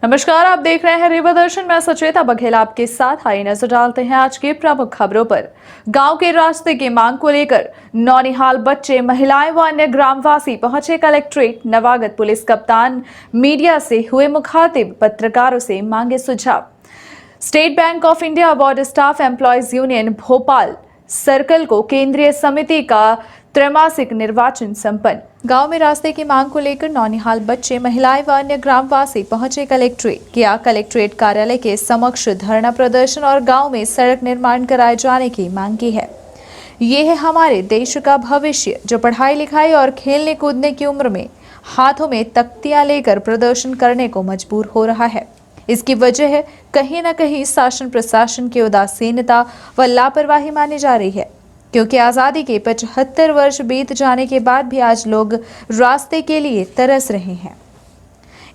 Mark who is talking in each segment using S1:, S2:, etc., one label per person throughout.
S1: नमस्कार, आप देख रहे हैं रेवा दर्शन। मैं सचेता बघेल आपके साथ। आइए नजर डालते हैं आज की प्रमुख खबरों पर। गांव के रास्ते की मांग को लेकर नौनिहाल बच्चे, महिलाएं व अन्य ग्रामवासी पहुंचे कलेक्ट्रेट। नवागत पुलिस कप्तान मीडिया से हुए मुखातिब, पत्रकारों से मांगे सुझाव। State bank of India award staff employees union Bhopal circle को केंद्रीय समिति का त्रैमासिक निर्वाचन संपन्न। गांव में रास्ते की मांग को लेकर नौनिहाल बच्चे, महिलाएं व अन्य ग्रामवासी पहुंचे कलेक्ट्रेट। किया कलेक्ट्रेट कार्यालय के समक्ष धरना प्रदर्शन और गांव में सड़क निर्माण कराए जाने की मांग की है। ये है हमारे देश का भविष्य, जो पढ़ाई लिखाई और खेलने कूदने की उम्र में हाथों में तख्तियां लेकर प्रदर्शन करने को मजबूर हो रहा है। इसकी वजह है कहीं न कहीं शासन प्रशासन की उदासीनता व लापरवाही मानी जा रही है, क्योंकि आज़ादी के 75 वर्ष बीत जाने के बाद भी आज लोग रास्ते के लिए तरस रहे हैं।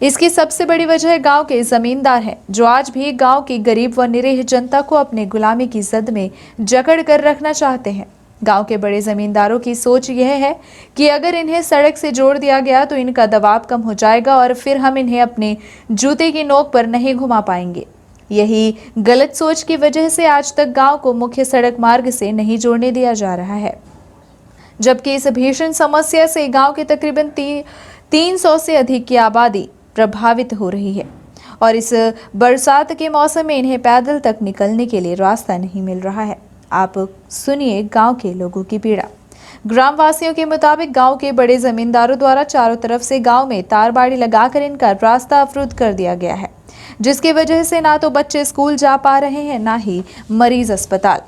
S1: इसकी सबसे बड़ी वजह गांव के जमींदार हैं, जो आज भी गांव की गरीब व निरीह जनता को अपने गुलामी की जद में जकड़ कर रखना चाहते हैं। गांव के बड़े जमींदारों की सोच यह है कि अगर इन्हें सड़क से जोड़ दिया गया तो इनका दबाव कम हो जाएगा और फिर हम इन्हें अपने जूते की नोक पर नहीं घुमा पाएंगे। यही गलत सोच की वजह से आज तक गांव को मुख्य सड़क मार्ग से नहीं जोड़ने दिया जा रहा है, जबकि इस भीषण समस्या से गांव के तकरीबन 300 से अधिक की आबादी प्रभावित हो रही है और इस बरसात के मौसम में इन्हें पैदल तक निकलने के लिए रास्ता नहीं मिल रहा है। आप सुनिए गांव के लोगों की पीड़ा। ग्रामवासियों के मुताबिक गांव के बड़े जमींदारों द्वारा चारों तरफ से गांव में तारबाड़ी लगाकर इनका रास्ता अवरुद्ध कर दिया गया है, जिसकी वजह से ना तो बच्चे स्कूल जा पा रहे हैं, ना ही मरीज अस्पताल।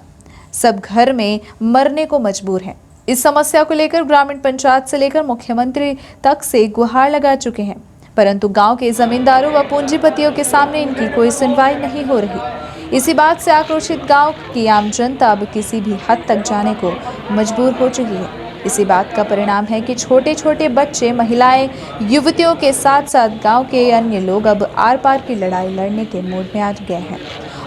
S1: सब घर में मरने को मजबूर हैं। इस समस्या को लेकर ग्रामीण पंचायत से लेकर मुख्यमंत्री तक से गुहार लगा चुके हैं, परंतु गांव के जमींदारों व पूंजीपतियों के सामने इनकी कोई सुनवाई नहीं हो रही। इसी बात से आक्रोशित गांव की आम जनता अब किसी भी हद तक जाने को मजबूर हो चुकी है। इसी बात का परिणाम है कि छोटे छोटे बच्चे, महिलाएं, युवतियों के साथ साथ गांव के अन्य लोग अब आर पार की लड़ाई लड़ने के मूड में आ गए हैं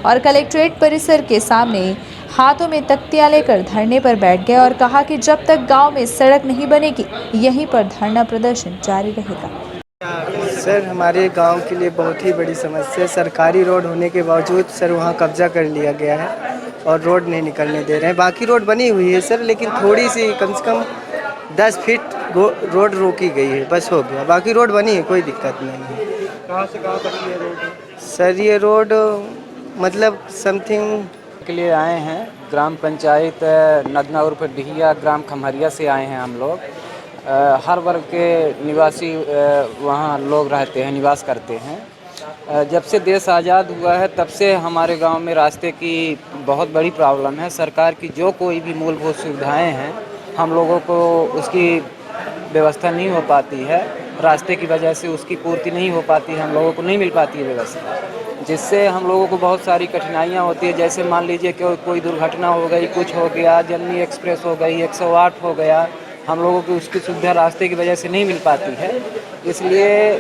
S1: और कलेक्ट्रेट परिसर के सामने हाथों में तख्तियां लेकर धरने पर बैठ गए और कहा कि जब तक गांव में सड़क नहीं बनेगी, यहीं पर धरना प्रदर्शन जारी रहेगा।
S2: सर, हमारे गांव के लिए बहुत ही बड़ी समस्या, सरकारी रोड होने के बावजूद सर वहां कब्जा कर लिया गया है और रोड नहीं निकलने दे रहे हैं। बाकी रोड बनी हुई है सर, लेकिन थोड़ी सी कम से कम 10 फीट रोड रोकी गई है, बस हो गया। बाकी रोड बनी है, कोई दिक्कत नहीं है।
S3: कहाँ से कहाँ तक ये रोड?
S2: सर ये रोड मतलब समथिंग
S3: के लिए आए हैं। ग्राम पंचायत नदना उर्फ डिहिया, ग्राम खमहरिया से आए हैं हम लोग। हर वर्ग के निवासी वहाँ लोग रहते हैं, निवास करते हैं। जब से देश आज़ाद हुआ है तब से हमारे गांव में रास्ते की बहुत बड़ी प्रॉब्लम है। सरकार की जो कोई भी मूलभूत सुविधाएं हैं, हम लोगों को उसकी व्यवस्था नहीं हो पाती है। रास्ते की वजह से उसकी पूर्ति नहीं हो पाती है, हम लोगों को नहीं मिल पाती है व्यवस्था, जिससे हम लोगों को बहुत सारी कठिनाइयाँ होती है। जैसे मान लीजिए कि कोई दुर्घटना हो गई, कुछ हो गया, जननी एक्सप्रेस हो गई, 108 हो गया, हम लोगों की उसकी सुविधा रास्ते की वजह से नहीं मिल पाती है। इसलिए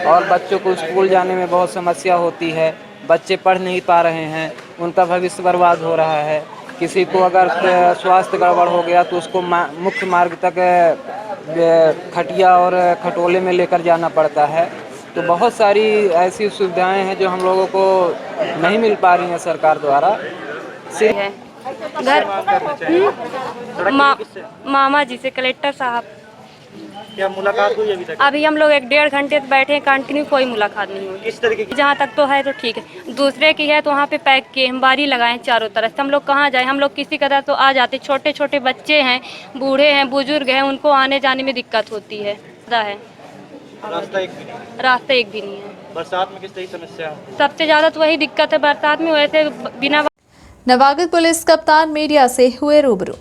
S3: और बच्चों को स्कूल जाने में बहुत समस्या होती है। बच्चे पढ़ नहीं पा रहे हैं, उनका भविष्य बर्बाद हो रहा है। किसी को अगर स्वास्थ्य गड़बड़ हो गया तो उसको मुख्य मार्ग तक खटिया और खटोले में लेकर जाना पड़ता है। तो बहुत सारी ऐसी सुविधाएं हैं जो हम लोगों को नहीं मिल पा रही हैं सरकार द्वारा।
S4: घर मामा जी से, कलेक्टर साहब।
S3: क्या मुलाकात हुई अभी तक?
S4: अभी हम लोग 1-1.5 घंटे बैठे हैं, कंटिन्यू कोई मुलाकात नहीं हुई।
S3: किस तरीके की?
S4: जहाँ तक तो है तो ठीक है, दूसरे की है तो वहाँ पे पैक किए हम, बारी लगाए चारों तरफ से। हम लोग कहाँ जाए? हम लोग किसी कदर तो आ जाते, छोटे छोटे बच्चे हैं, बूढ़े हैं, बुजुर्ग हैं, उनको आने जाने में दिक्कत होती है।
S3: रास्ता एक भी नहीं?
S4: रास्ता एक भी नहीं है।
S3: बरसात में किस तरह की समस्या है?
S4: सबसे ज़्यादा तो वही दिक्कत है बरसात में, वैसे बिना।
S1: नवागत पुलिस कप्तान मीडिया से हुए रूबरू।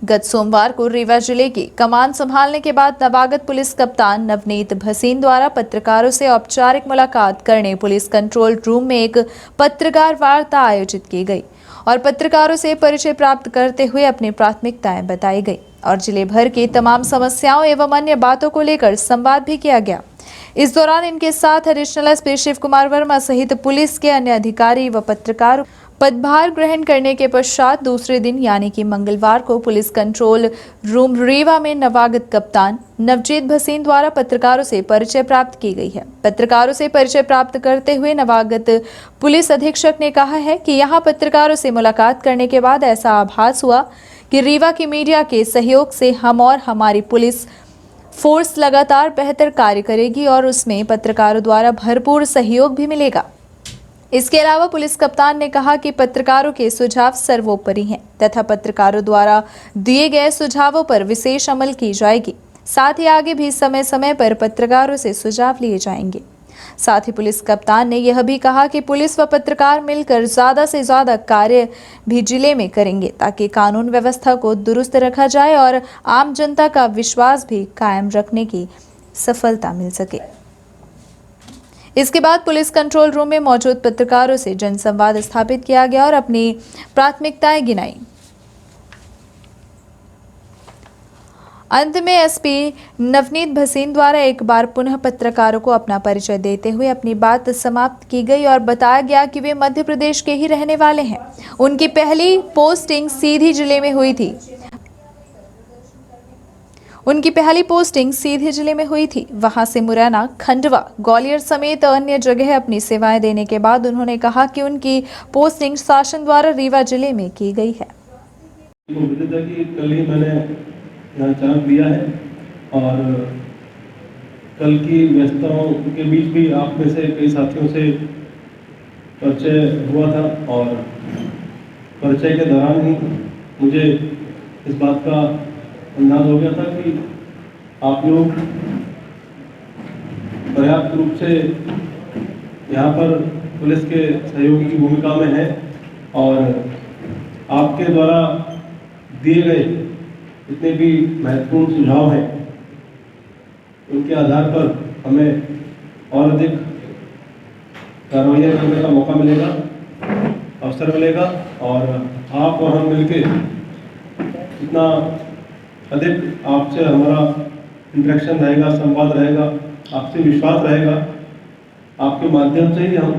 S1: गत सोमवार को रीवा जिले की कमान संभालने के बाद नवागत पुलिस कप्तान नवनीत भसीन द्वारा पत्रकारों से औपचारिक मुलाकात करने पुलिस कंट्रोल रूम में एक पत्रकार वार्ता आयोजित की गई और पत्रकारों से परिचय प्राप्त करते हुए अपनी प्राथमिकताएं बताई गई और जिले भर की तमाम समस्याओं एवं अन्य बातों को लेकर संवाद भी किया गया। इस दौरान इनके साथ एडिशनल एसपी शिव कुमार वर्मा सहित पुलिस के अन्य अधिकारी व पत्रकार पदभार ग्रहण करने के पश्चात दूसरे दिन यानी कि मंगलवार को पुलिस कंट्रोल रूम रीवा में नवागत कप्तान नवजीत भसीन द्वारा पत्रकारों से परिचय प्राप्त की गई है। पत्रकारों से परिचय प्राप्त करते हुए नवागत पुलिस अधीक्षक ने कहा है कि यहां पत्रकारों से मुलाकात करने के बाद ऐसा आभास हुआ कि रीवा की मीडिया के सहयोग से हम और हमारी पुलिस फोर्स लगातार बेहतर कार्य करेगी और उसमें पत्रकारों द्वारा भरपूर सहयोग भी मिलेगा। इसके अलावा पुलिस कप्तान ने कहा कि पत्रकारों के सुझाव सर्वोपरि हैं तथा पत्रकारों द्वारा दिए गए सुझावों पर विशेष अमल की जाएगी। साथ ही आगे भी समय समय पर पत्रकारों से सुझाव लिए जाएंगे। साथ ही पुलिस कप्तान ने यह भी कहा कि पुलिस व पत्रकार मिलकर ज्यादा से ज्यादा कार्य भी जिले में करेंगे ताकि कानून व्यवस्था को दुरुस्त रखा जाए और आम जनता का विश्वास भी कायम रखने की सफलता मिल सके। इसके बाद पुलिस कंट्रोल रूम में मौजूद पत्रकारों से जनसंवाद स्थापित किया गया और अपनी प्राथमिकताएं गिनाई। अंत में एसपी नवनीत भसीन द्वारा एक बार पुनः पत्रकारों को अपना परिचय देते हुए अपनी बात समाप्त की गई और बताया गया कि वे मध्य प्रदेश के ही रहने वाले हैं। उनकी पहली पोस्टिंग सीधी जिले में हुई थी। वहां से मुरैना, खंडवा, ग्वालियर समेत अन्य जगह अपनी सेवाएं देने के बाद उन्होंने कहा कि उनकी पोस्टिंग शासन द्वारा रीवा जिले में की गई है।
S5: कल ही मैंने यहाँ चार्ज लिया है और कल की व्यस्तताओं के बीच भी आप में से कई साथियों से परिचय हुआ था और परिचय के दौरान ही मुझे इस बात का अंदाज हो गया था कि आप लोग पर्याप्त रूप से यहाँ पर पुलिस के सहयोगी की भूमिका में हैं और आपके द्वारा दिए गए जितने भी महत्वपूर्ण सुझाव हैं उनके आधार पर हमें और अधिक कार्रवाई करने का मौका मिलेगा, अवसर मिलेगा और आप और हम मिलकर जितना अधिक आपसे हमारा इंटरेक्शन रहेगा, संवाद रहेगा, आपसे विश्वास रहेगा, आपके माध्यम से ही हम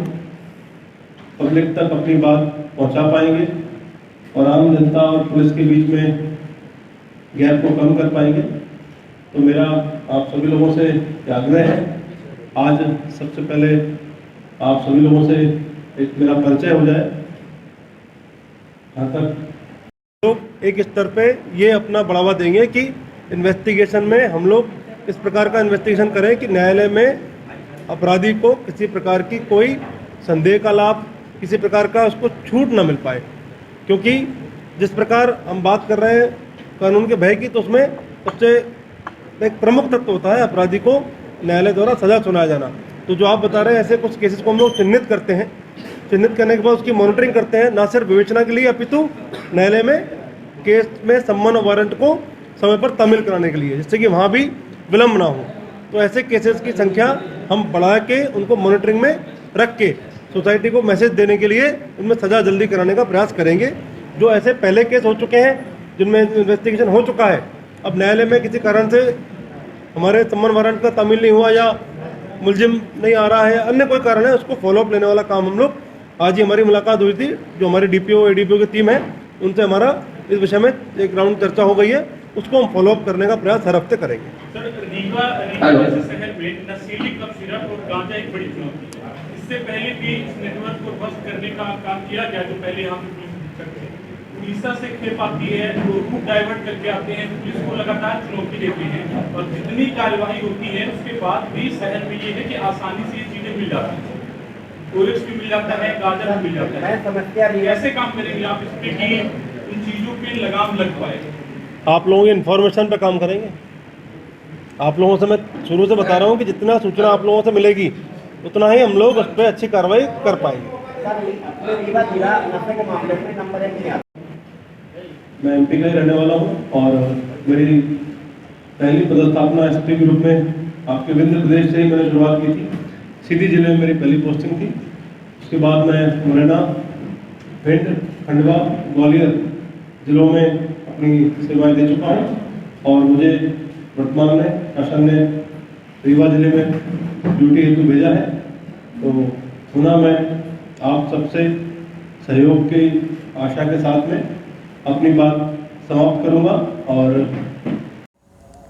S5: पब्लिक तक अपनी बात पहुंचा पाएंगे और आम जनता और पुलिस के बीच में गैप को कम कर पाएंगे। तो मेरा आप सभी लोगों से आग्रह है, आज सबसे पहले आप सभी लोगों से एक मेरा परिचय हो जाए। यहाँ तक लोग एक स्तर पे ये अपना बढ़ावा देंगे कि इन्वेस्टिगेशन में हम लोग इस प्रकार का इन्वेस्टिगेशन करें कि न्यायालय में अपराधी को किसी प्रकार की कोई संदेह का लाभ, किसी प्रकार का उसको छूट ना मिल पाए। क्योंकि जिस प्रकार हम बात कर रहे हैं कानून के भय की, तो उसमें सबसे एक प्रमुख तत्व होता है अपराधी को न्यायालय द्वारा सजा सुनाया जाना। तो जो आप बता रहे हैं ऐसे कुछ केसेस को हम लोग चिन्हित करते हैं, चिन्हित करने के बाद उसकी मॉनिटरिंग करते हैं, ना सिर्फ विवेचना के लिए अपितु न्यायालय में केस में सम्मन वारंट को समय पर तामील कराने के लिए, जिससे कि वहाँ भी विलम्ब ना हो। तो ऐसे केसेस की संख्या हम बढ़ा के उनको मॉनिटरिंग में रख के सोसाइटी को मैसेज देने के लिए उनमें सज़ा जल्दी कराने का प्रयास करेंगे। जो ऐसे पहले केस हो चुके हैं जिनमें इन्वेस्टिगेशन हो चुका है, अब न्यायालय में किसी कारण से हमारे सम्मन वारंट का तामील नहीं हुआ या मुलजिम नहीं आ रहा है, अन्य कोई कारण है, उसको फॉलोअप लेने वाला काम हम लोग, आज ही हमारी मुलाकात हुई थी, जो हमारी डीपीओ एडीपीओ की टीम है उनसे हमारा इस विषय में एक राउंड चर्चा हो गई है, उसको हम फॉलोअप करने का प्रयास हर हफ्ते करेंगे।
S6: सर, रीवा जैसे शहर में नशीली कप सिरप और गांजा एक बड़ी चुनौती है। इससे पहले भी इस नेटवर्क को ध्वस्त करने का काम किया गया, जो पहले यहाँ पे पुलिस करते हैं। उड़ीसा से खेप आती है, वो रूट डाइवर्ट करके आते हैं, पुलिस को लगातार चुनौती देते हैं और जितनी कार्यवाही होती है उसके बाद भी शहर में ये है कि आसानी से ये चीजें मिल जाती हैं, कोरेक्स भी मिल जाता है, गांजा भी मिल जाता है। कैसे काम करेंगे आप इस पे कि इन चीजों पे लगाम लग पाए?
S5: आप लोगों की इन्फॉर्मेशन पे काम करेंगे। आप लोगों से मैं शुरू से बता रहा हूँ कि जितना सूचना आप लोगों से मिलेगी उतना ही हम लोग उस पर अच्छी कार्रवाई कर पाएंगे। मैं एमपी का ही रहने वाला हूँ और मेरी पहली पदस्थापना एसपी के रूप में आपके विंध्य प्रदेश से ही मैंने शुरुआत की थी। सीधी जिले में मेरी पहली पोस्टिंग थी। उसके बाद मैं मुरैना, भिंड, खंडवा, ग्वालियर जिलों में अपनी सेवाएं दे चुका हूँ और मुझे वर्तमान में शासन ने रीवा जिले में ड्यूटी हेतु भेजा है। तो पुनः मैं आप सबसे सहयोग की आशा के साथ में अपनी बात समाप्त करूंगा। और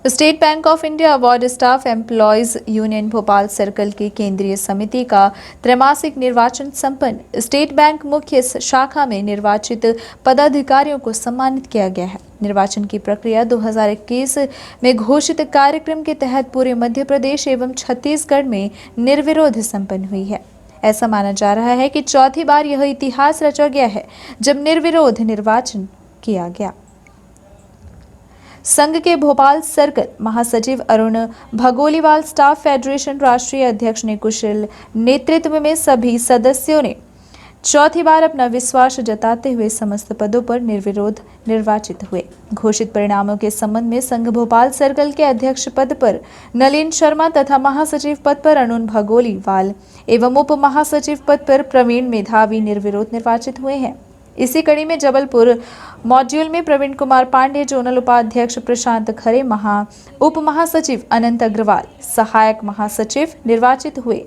S1: state bank of India award staff employees union Bhopal circle की केंद्रीय समिति का त्रैमासिक निर्वाचन संपन्न। स्टेट बैंक मुख्य शाखा में निर्वाचित पदाधिकारियों को सम्मानित किया गया है। निर्वाचन की प्रक्रिया 2021 में घोषित कार्यक्रम के तहत पूरे मध्य प्रदेश एवं छत्तीसगढ़ में निर्विरोध संपन्न हुई है। ऐसा माना जा रहा है कि चौथी बार यह इतिहास रचा गया है जब निर्विरोध निर्वाचन किया गया। संघ के भोपाल सर्कल महासचिव अरुण भगोलीवाल स्टाफ फेडरेशन राष्ट्रीय अध्यक्ष ने कुशल नेतृत्व में सभी सदस्यों ने चौथी बार अपना विश्वास जताते हुए समस्त पदों पर निर्विरोध निर्वाचित हुए। घोषित परिणामों के संबंध में संघ भोपाल सर्कल के अध्यक्ष पद पर नलिन शर्मा तथा महासचिव पद पर अरुण भगोलीवाल एवं उप महासचिव पद पर प्रवीण मेधावी निर्विरोध निर्वाचित हुए हैं। इसी कड़ी में जबलपुर मॉड्यूल में प्रवीण कुमार पांडे, जोनल उपाध्यक्ष प्रशांत खरे, उप महासचिव अनंत अग्रवाल, सहायक महासचिव निर्वाचित हुए।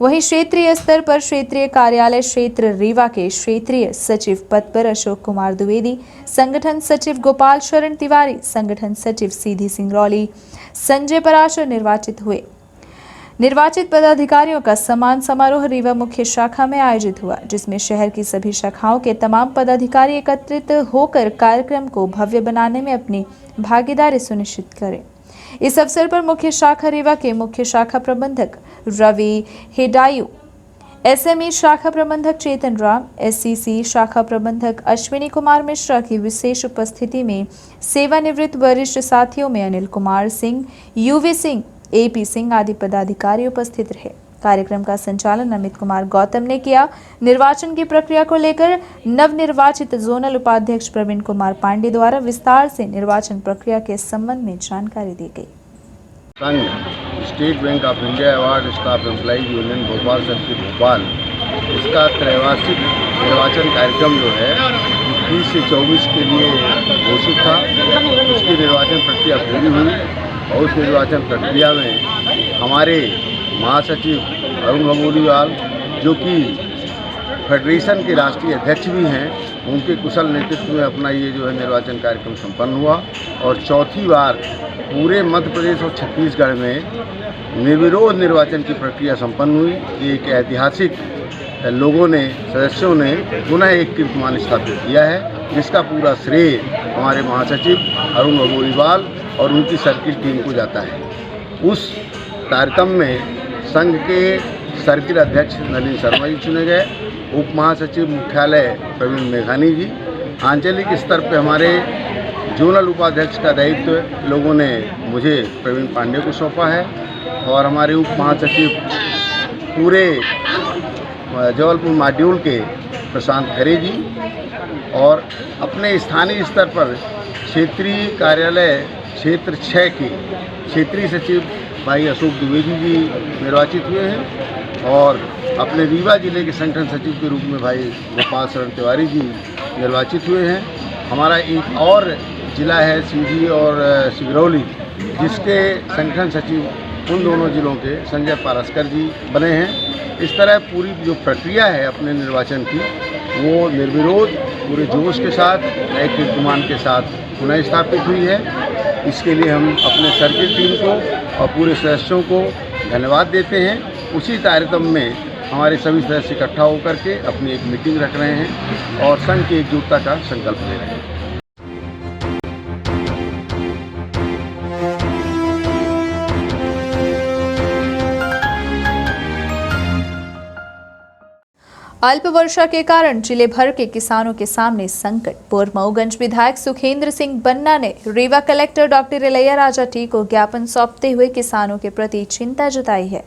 S1: वहीं क्षेत्रीय स्तर पर क्षेत्रीय कार्यालय क्षेत्र रीवा के क्षेत्रीय सचिव पद पर अशोक कुमार द्विवेदी, संगठन सचिव गोपाल शरण तिवारी, संगठन सचिव सीधी सिंगरौली संजय पराशर निर्वाचित हुए। निर्वाचित पदाधिकारियों का सम्मान समारोह रीवा मुख्य शाखा में आयोजित हुआ, जिसमें शहर की सभी शाखाओं के तमाम पदाधिकारी एकत्रित होकर कार्यक्रम को भव्य बनाने में अपनी भागीदारी सुनिश्चित करें। इस अवसर पर मुख्य शाखा रीवा के मुख्य शाखा प्रबंधक रवि हेडायू, एसएमई शाखा प्रबंधक चेतन राम, एससीसी शाखा प्रबंधक अश्विनी कुमार मिश्रा की विशेष उपस्थिति में सेवानिवृत्त वरिष्ठ साथियों में अनिल कुमार सिंह, यूवी सिंह, एपी सिंह आदि पदाधिकारी उपस्थित रहे। कार्यक्रम का संचालन अमित कुमार गौतम ने किया। निर्वाचन की प्रक्रिया को लेकर नवनिर्वाचित जोनल उपाध्यक्ष प्रवीण कुमार पांडे द्वारा विस्तार से निर्वाचन प्रक्रिया के संबंध में जानकारी दी गई।
S7: संघ state bank of India award staff employees union Bhopal circle Bhopal, इसका त्रैमासिक निर्वाचन कार्यक्रम जो है 30 से 24 के लिए घोषित था। उसकी निर्वाचन प्रक्रिया पूरी हुई और उस निर्वाचन प्रक्रिया में हमारे महासचिव अरुण भगोलीवाल, जो कि फेडरेशन के राष्ट्रीय अध्यक्ष भी हैं, उनके कुशल नेतृत्व में अपना ये जो है निर्वाचन कार्यक्रम संपन्न हुआ और चौथी बार पूरे मध्य प्रदेश और छत्तीसगढ़ में निर्विरोध निर्वाचन की प्रक्रिया संपन्न हुई। एक ऐतिहासिक लोगों ने, सदस्यों ने पुनः एक कीर्तिमान स्थापित किया है, जिसका पूरा श्रेय हमारे महासचिव अरुण भगोलीवाल और उनकी सर्किल टीम को जाता है। उस कार्यक्रम में संघ के सर्किल अध्यक्ष नलिन शर्मा जी चुने गए, उप महासचिव मुख्यालय प्रवीण मेघानी जी, आंचलिक स्तर पर हमारे जोनल उपाध्यक्ष का दायित्व लोगों ने मुझे प्रवीण पांडे को सौंपा है और हमारे उप महासचिव पूरे जबलपुर मॉड्यूल के प्रशांत खरे जी और अपने स्थानीय स्तर पर क्षेत्रीय कार्यालय क्षेत्र 6 के क्षेत्रीय सचिव भाई अशोक द्विवेदी जी निर्वाचित हुए हैं और अपने रीवा जिले के संगठन सचिव के रूप में भाई गोपाल शरण तिवारी जी निर्वाचित हुए हैं। हमारा एक और जिला है सीधी और सिंगरौली, जिसके संगठन सचिव उन दोनों जिलों के संजय पारस्कर जी बने हैं। इस तरह पूरी जो प्रक्रिया है अपने निर्वाचन की, वो निर्विरोध पूरे जोश के साथ, नए कीर्तिमान के साथ पुनः स्थापित हुई है। इसके लिए हम अपने सर्किल टीम को और पूरे सदस्यों को धन्यवाद देते हैं। उसी कार्यक्रम में हमारे सभी सदस्य इकट्ठा होकर के अपनी एक मीटिंग रख रहे हैं और संघ की एकजुटता का संकल्प ले रहे हैं।
S1: अल्प वर्षा के कारण जिले भर के किसानों के सामने संकट। पूर्व मऊगंज विधायक सुखेंद्र सिंह बन्ना ने Rewa collector doctor Ilaiya Raja T को ज्ञापन सौंपते हुए किसानों के प्रति चिंता जताई है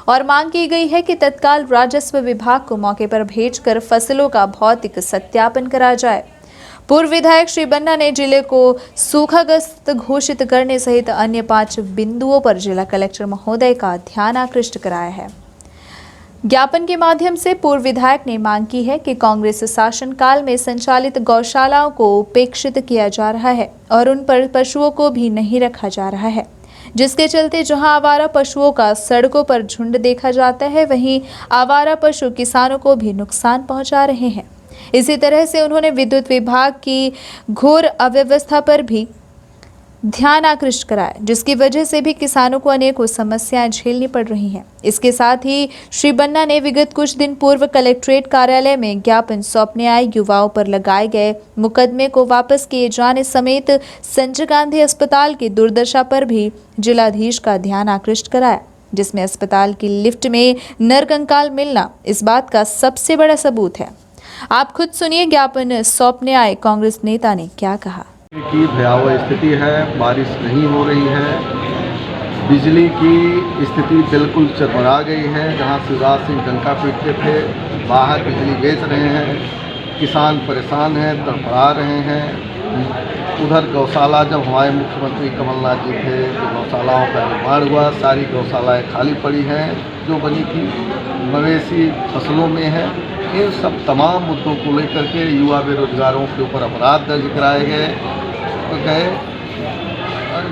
S1: और मांग की गई है कि तत्काल राजस्व विभाग को मौके पर भेजकर फसलों का भौतिक सत्यापन कराया जाए। पूर्व विधायक श्री बन्ना ने जिले को सूखाग्रस्त घोषित करने सहित अन्य 5 बिंदुओं पर जिला कलेक्टर महोदय का ध्यान आकृष्ट कराया है। ज्ञापन के माध्यम से पूर्व विधायक ने मांग की है कि कांग्रेस शासनकाल में संचालित गौशालाओं को उपेक्षित किया जा रहा है और उन पर पशुओं को भी नहीं रखा जा रहा है, जिसके चलते जहां आवारा पशुओं का सड़कों पर झुंड देखा जाता है, वहीं आवारा पशु किसानों को भी नुकसान पहुंचा रहे हैं। इसी तरह से उन्होंने विद्युत विभाग की घोर अव्यवस्था पर भी ध्यान आकृष्ट कराया, जिसकी वजह से भी किसानों को अनेकों समस्याएं झेलनी पड़ रही हैं। इसके साथ ही श्री बन्ना ने विगत कुछ दिन पूर्व कलेक्ट्रेट कार्यालय में ज्ञापन सौंपने आए युवाओं पर लगाए गए मुकदमे को वापस किए जाने समेत संजय गांधी अस्पताल की दुर्दशा पर भी जिलाधीश का ध्यान आकृष्ट कराया, जिसमें अस्पताल की लिफ्ट में नरकंकाल मिलना इस बात का सबसे बड़ा सबूत है। आप खुद सुनिए ज्ञापन सौंपने आए कांग्रेस नेता ने क्या कहा।
S7: की भयावह स्थिति है, बारिश नहीं हो रही है, बिजली की स्थिति बिल्कुल चरमरा गई है। जहां शिवराज सिंह डंका पीटते थे, बाहर बिजली बेच रहे हैं, किसान परेशान हैं, तड़फड़ा रहे हैं। उधर गौशाला, जब हमारे मुख्यमंत्री कमलनाथ जी थे तो गौशालाओं का निर्माण हुआ, सारी गौशालाएँ खाली पड़ी हैं जो बनी थी, मवेशी फसलों में है। इन सब तमाम मुद्दों को लेकर के युवा बेरोजगारों के ऊपर अपराध दर्ज कराए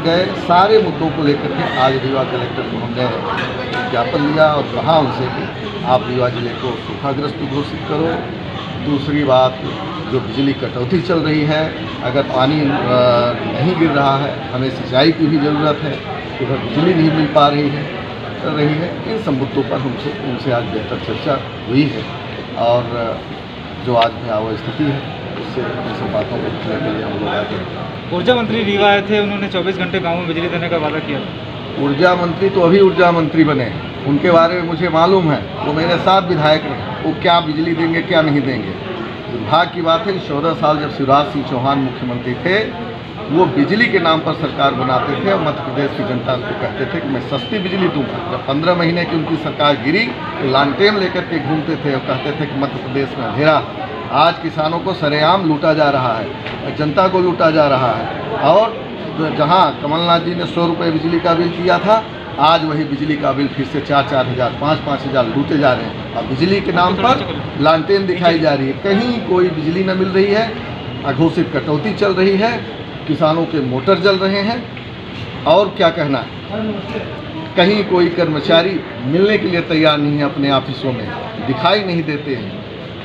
S7: गए सारे मुद्दों को लेकर के आज रीवा कलेक्टर को हमने ज्ञापन दिया और कहा उनसे कि आप रीवा जिले को सूखाग्रस्त घोषित करो। दूसरी बात, जो बिजली कटौती चल रही है, अगर पानी नहीं गिर रहा है, हमें सिंचाई की भी ज़रूरत है, उधर बिजली नहीं मिल पा रही है। इन सब मुद्दों पर उनसे आज बेहतर चर्चा हुई है और जो आज भयावह स्थिति है उससे इन सब बातों को पूछने के लिए हम लोग आए थे।
S8: ऊर्जा मंत्री रीवा आए थे, उन्होंने 24 घंटे गाँव में बिजली देने का वादा किया।
S7: ऊर्जा मंत्री तो अभी ऊर्जा मंत्री बने, उनके बारे में मुझे मालूम है, वो मेरे साथ विधायक रहे, वो क्या बिजली देंगे क्या नहीं देंगे। दुर्भाग्य की बात है कि 14 साल जब शिवराज सिंह चौहान मुख्यमंत्री थे, वो बिजली के नाम पर सरकार बनाते थे और मध्य प्रदेश की जनता को कहते थे कि मैं सस्ती बिजली दूंगा। जब 15 महीने की उनकी सरकार गिरी तो लालटेन लेकर के घूमते थे और कहते थे कि मध्य प्रदेश में अंधेरा। आज किसानों को सरेआम लूटा जा रहा है, जनता को लूटा जा रहा है। और जहां कमलनाथ जी ने 100 रुपये बिजली का बिल किया था, आज वही बिजली का बिल फिर से 4-4 हज़ार 5-5 हज़ार लूटे जा रहे हैं और बिजली के नाम पर लालटेन दिखाई जा रही है। कहीं कोई बिजली न मिल रही है, अघोषित कटौती चल रही है, किसानों के मोटर जल रहे हैं और क्या कहना है। कहीं कोई कर्मचारी मिलने के लिए तैयार नहीं है, अपने ऑफिसों में दिखाई नहीं देते हैं,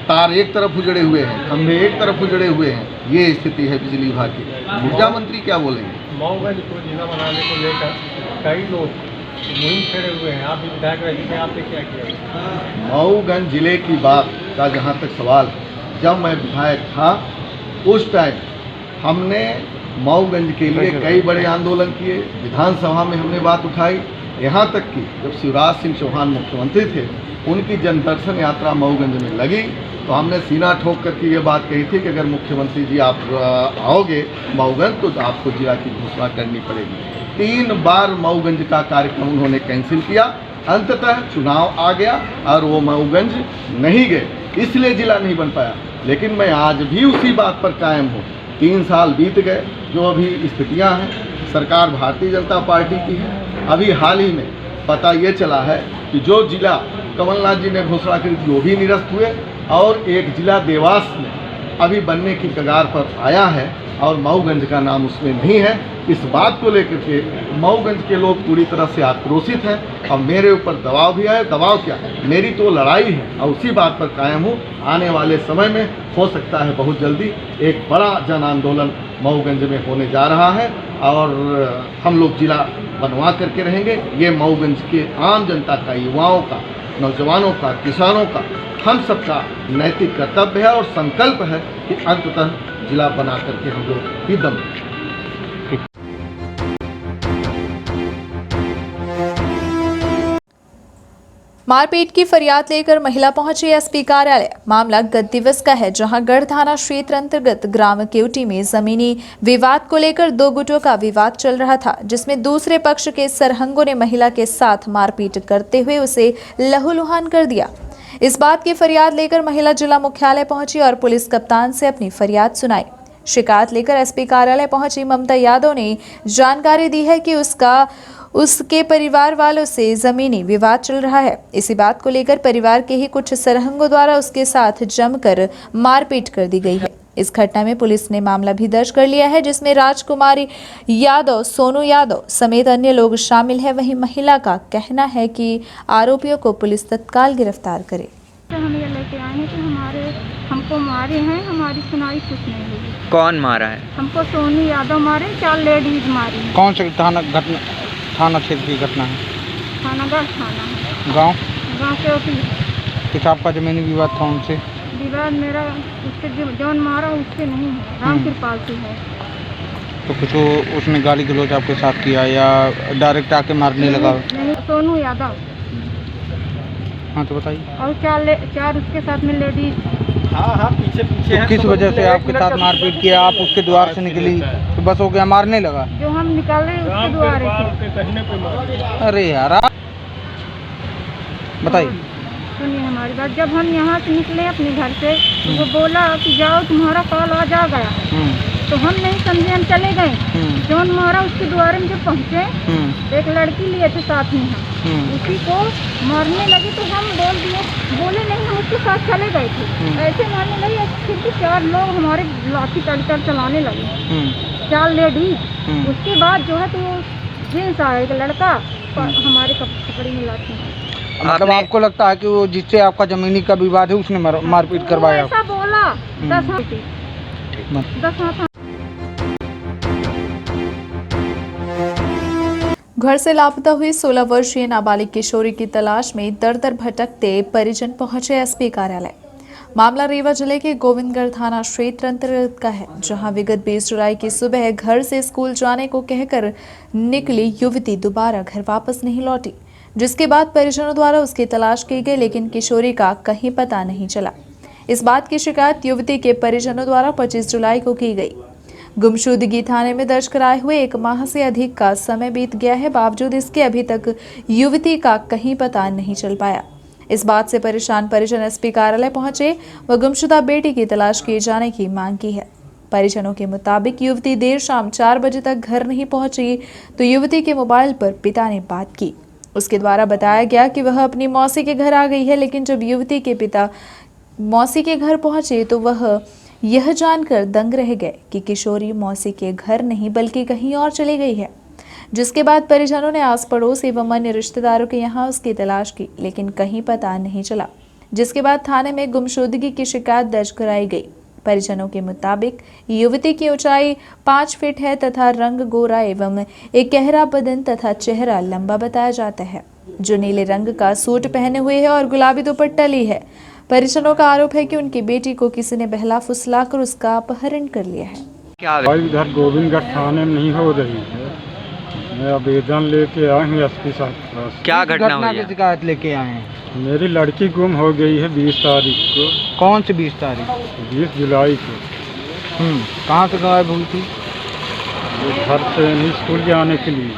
S7: तार एक तरफ उजड़े हुए हैं, खंभे एक तरफ उजड़े हुए हैं। ये स्थिति है बिजली विभाग की। ऊर्जा मंत्री क्या बोलेंगे।
S9: मऊगंज को जिला बनाने को लेकर कई लोग मुहिम छेड़े हुए हैं, आप भी विधायक रहे हैं, आपने क्या किया।
S7: मऊगंज जिले की बात का जहाँ तक सवाल, जब मैं विधायक था उस टाइम हमने मऊगंज के लिए कई बड़े आंदोलन किए, विधानसभा में हमने बात उठाई। यहाँ तक कि जब शिवराज सिंह चौहान मुख्यमंत्री थे, उनकी जनदर्शन यात्रा मऊगंज में लगी तो हमने सीना ठोक करके ये बात कही थी कि अगर मुख्यमंत्री जी आप आओगे मऊगंज तो आपको जिला की घोषणा करनी पड़ेगी। 3 बार मऊगंज का कार्यक्रम उन्होंने कैंसिल किया। अंततः चुनाव आ गया और वो मऊगंज नहीं गए, इसलिए जिला नहीं बन पाया। लेकिन मैं आज भी उसी बात पर कायम हूँ। 3 साल बीत गए, जो अभी स्थितियाँ हैं, सरकार भारतीय जनता पार्टी की है। अभी हाल ही में पता ये चला है कि जो जिला कमलनाथ जी ने घोषणा करी थी वो भी निरस्त हुए और एक जिला देवास में अभी बनने की कगार पर आया है और मऊगंज का नाम उसमें नहीं है। इस बात को लेकर के मऊगंज के लोग पूरी तरह से आक्रोशित हैं और मेरे ऊपर दबाव भी आया। दबाव क्या, मेरी तो लड़ाई है और उसी बात पर कायम हूँ। आने वाले समय में हो सकता है बहुत जल्दी एक बड़ा जन आंदोलन मऊगंज में होने जा रहा है और हम लोग जिला बनवा करके रहेंगे। ये मऊगंज के आम जनता का, युवाओं का, नौजवानों का, किसानों का, हम सबका नैतिक कर्तव्य है और संकल्प है कि अंततः जिला बना करके हम लोग ही दम।
S1: मारपीट की फरियाद लेकर महिला पहुंची एसपी कार्यालय। मामला गत दिवस का है, जहां गढ़ थाना क्षेत्र अंतर्गत ग्राम केवटी में जमीनी विवाद को लेकर 2 गुटों का विवाद चल रहा था, जिसमें दूसरे पक्ष के सरहंगों ने महिला के साथ मारपीट करते हुए उसे लहूलुहान कर दिया। इस बात की फरियाद लेकर महिला जिला मुख्यालय पहुंची और पुलिस कप्तान से अपनी फरियाद सुनाई। शिकायत लेकर एसपी कार्यालय पहुंची ममता यादव ने जानकारी दी है कि उसके परिवार वालों से जमीनी विवाद चल रहा है। इसी बात को लेकर परिवार के ही कुछ सरहंगों द्वारा उसके साथ जमकर मारपीट कर दी गई है। इस घटना में पुलिस ने मामला भी दर्ज कर लिया है, जिसमें राजकुमारी यादव, सोनू यादव समेत अन्य लोग शामिल हैं। वहीं महिला का कहना है कि आरोपियों को पुलिस तत्काल गिरफ्तार करे।
S10: हम ये लेके आए हैं कि हमको हमको मारे हैं, हमारी सुनाई कुछ नहीं हुई।
S8: कौन मारा है?
S10: हमको सोनू यादव मारे, 4 लेडीज मारी।
S8: कौन से थाना क्षेत्र की घटना है?
S10: थानागढ़ थाना है।
S8: गांव
S10: के होती
S8: कुछ आपका जमीनी विवाद था उनसे?
S10: विवाद मेरा उससे जौन मारा उससे नहीं है, राम कृपाल से है।
S8: तो कुछ उसने गाली गलौज आपके साथ किया या डायरेक्ट आके मारने लगा?
S10: नहीं, सोनू यादव।
S8: हाँ तो बताइए।
S10: और 4 उसके साथ में लेडीज।
S9: हाँ पीछे
S8: तो किस वजह से आपके साथ मारपीट किया? आप उसके द्वार से निकली तो बस हो गया, मारने लगा?
S10: जो हम निकाले उसके द्वारे से।
S8: अरे यार बताइए।
S10: सुनिए हमारी बात, जब हम यहाँ से निकले अपने घर से तो वो बोला कि जाओ तुम्हारा कॉल आ जा गया है। तो हम नहीं समझे, हम चले गए। जौन मारा उसके द्वारे में जब पहुँचे एक लड़की लिए थे साथ में, हम उसी को मारने लगे तो हम बोले नहीं, हम उसके साथ चले गए थे। ऐसे मारने लगे फिर 4 लोग हमारे लाठी तड़कर चलाने लगे, 4 लेडीज। उसके बाद जो है तो जींस आया एक लड़का हमारे कपड़े में लाठी।
S8: मतलब आपको लगता है कि वो जिससे आपका जमीनी का विवाद है उसने मारपीट करवाया?
S10: ऐसा बोला। 10 हाथ।
S1: घर से लापता हुई 16 वर्षीय नाबालिग किशोरी की तलाश में दर दर भटकते परिजन पहुंचे एसपी कार्यालय। मामला रीवा जिले के गोविंदगढ़ थाना क्षेत्र अंतर्गत का है, जहां विगत 20 जुलाई की सुबह घर से स्कूल जाने को कहकर निकली युवती दोबारा घर वापस नहीं लौटी, जिसके बाद परिजनों द्वारा उसकी तलाश की गई, लेकिन किशोरी का कहीं पता नहीं चला। इस बात की शिकायत युवती के परिजनों द्वारा 25 जुलाई को की गई। गुमशुदगी थाने में दर्ज कराए हुए 1 माह से अधिक का समय बीत गया है, बावजूद इसके अभी तक युवती का कहीं पता नहीं चल पाया। इस बात से परेशान परिजन एसपी कार्यालय पहुंचे व गुमशुदा बेटी की तलाश किए जाने की मांग की है। परिजनों के मुताबिक युवती देर शाम 4 बजे तक घर नहीं पहुंची तो युवती के मोबाइल पर पिता ने बात की। उसके द्वारा बताया गया कि वह अपनी मौसी के घर आ गई है, लेकिन जब युवती के पिता मौसी के घर पहुंचे तो वह यह जानकर दंग रह गए कि किशोरी मौसी के घर नहीं बल्कि कहीं और चली गई है। जिसके बाद परिजनों ने आस पड़ोस एवं अन्य रिश्तेदारों के यहाँ उसकी तलाश की, लेकिन कहीं पता नहीं चला। जिसके बाद थाने में गुमशुदगी की शिकायत दर्ज कराई गई। परिजनों के मुताबिक युवती की ऊंचाई 5 फीट है तथा रंग गोरा एवं एक गहरा बदन तथा चेहरा लंबा बताया जाता है, जो नीले रंग का सूट पहने हुए है और गुलाबी दुपट्टा ली है। परिजनों का आरोप है कि उनकी बेटी को किसी ने बहला फुसलाकर उसका अपहरण कर लिया है।
S9: इधर गोविंदगढ़ थाने में नहीं हो रही है, मैं आवेदन लेके आया हूँ एसपी साहब के पास।
S8: क्या घटना की शिकायत लेके आए हैं?
S9: मेरी लड़की गुम हो गई है 20 तारीख को।
S8: कौन सी 20 तारीख?
S9: 20 जुलाई को।
S8: कहाँ से गायब हुई थी?
S9: घर से स्कूल जाने के लिए।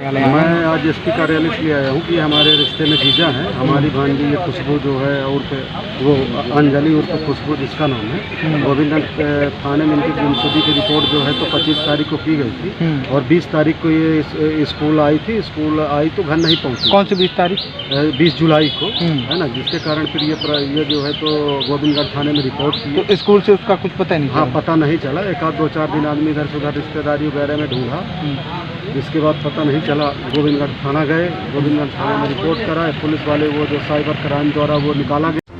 S9: मैं आज एसपी कार्यालय से आया हूँ कि हमारे रिश्ते में जीजा हैं, हमारी भांजी ये खुशबू जो है और वो अंजलि और खुशबू जिसका नाम है, गोविंदगढ़ थाने में इनकी गुमशुदगी की रिपोर्ट जो है तो 25 तारीख को की गई थी और 20 तारीख को ये स्कूल आई तो घर नहीं पहुँची।
S8: कौन सी 20 तारीख?
S9: 20 जुलाई को, है ना, जिसके कारण फिर ये जो है तो गोविंदगढ़ थाने में रिपोर्ट की।
S8: तो स्कूल से उसका कुछ पता नहीं?
S9: हाँ, पता नहीं चला। 1-2-4 दिन आदमी इधर से उधर रिश्तेदारी वगैरह में ढूंढा, जिसके बाद पता नहीं चला। गोविंदगढ़ थाना गए, गोविंदगढ़ थाने में रिपोर्ट कराए, पुलिस वाले वो जो साइबर क्राइम द्वारा वो निकाला गया।